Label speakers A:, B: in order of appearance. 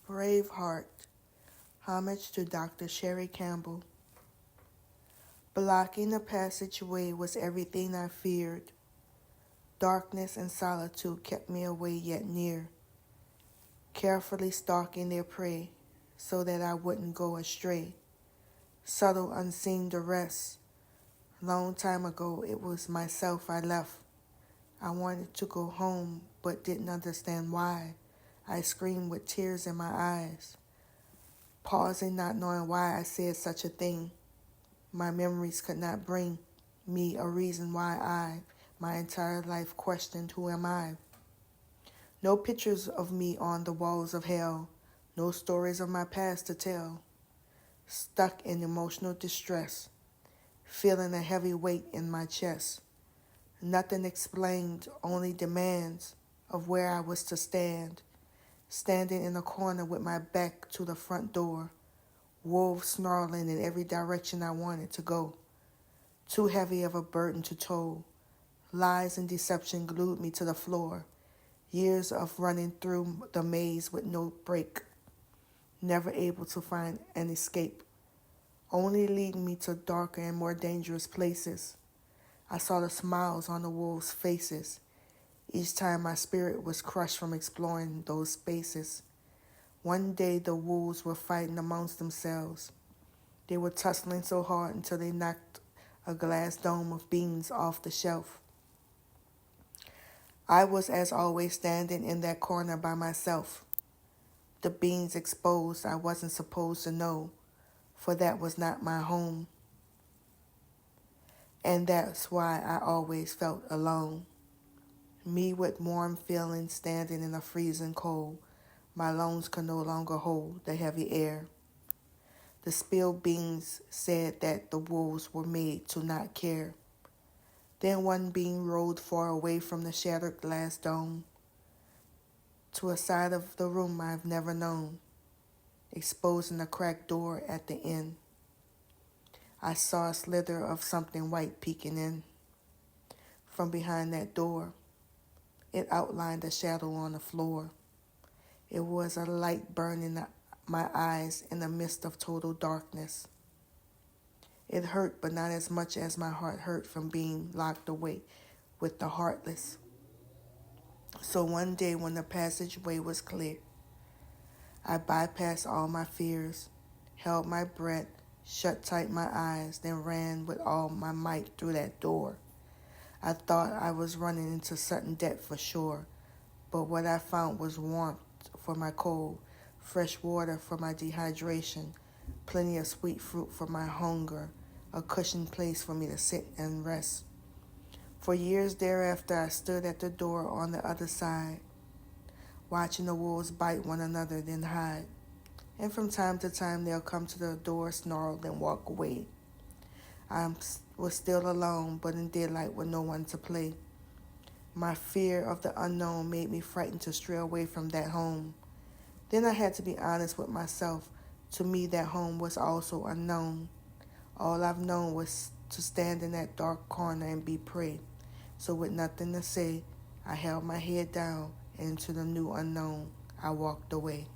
A: Braveheart, homage to Dr. Sherrie Campbell. Blocking the passageway was everything I feared. Darkness and solitude kept me away yet near, carefully stalking their prey so that I wouldn't go astray. Subtle unseen duress. Long time ago it was myself I left. I wanted to go home but didn't understand why. I screamed with tears in my eyes, pausing not knowing why I said such a thing. My memories could not bring me a reason why my entire life, questioned who am I. No pictures of me on the walls of hell, no stories of my past to tell. Stuck in emotional distress, feeling a heavy weight in my chest. Nothing explained, only demands of where I was to stand. Standing in a corner with my back to the front door, wolves snarling in every direction I wanted to go. Too heavy of a burden to tow. Lies and deception glued me to the floor. Years of running through the maze with no break. Never able to find an escape. Only leading me to darker and more dangerous places. I saw the smiles on the wolves' faces. Each time my spirit was crushed from exploring those spaces. One day the wolves were fighting amongst themselves. They were tussling so hard until they knocked a glass dome of beans off the shelf. I was, as always, standing in that corner by myself. The beans exposed, I wasn't supposed to know, for that was not my home. And that's why I always felt alone. Me with warm feelings standing in the freezing cold. My lungs could no longer hold the heavy air. The spilled beans said that the wolves were made to not care. Then one bean rolled far away from the shattered glass dome to a side of the room I've never known, exposing a cracked door at the end. I saw a slither of something white peeking in from behind that door. It outlined a shadow on the floor. It was a light burning my eyes in the midst of total darkness. It hurt, but not as much as my heart hurt from being locked away with the heartless. So one day when the passageway was clear, I bypassed all my fears, held my breath, shut tight my eyes, then ran with all my might through that door. I thought I was running into sudden death for sure, but what I found was warmth for my cold, fresh water for my dehydration, plenty of sweet fruit for my hunger, a cushioned place for me to sit and rest. For years thereafter, I stood at the door on the other side, watching the wolves bite one another, then hide. And from time to time, they'll come to the door, snarl, then walk away. I was still alone, but in daylight with no one to play. My fear of the unknown made me frightened to stray away from that home. Then I had to be honest with myself. To me, that home was also unknown. All I've known was to stand in that dark corner and be prey. So with nothing to say, I held my head down, and into the new unknown, I walked away.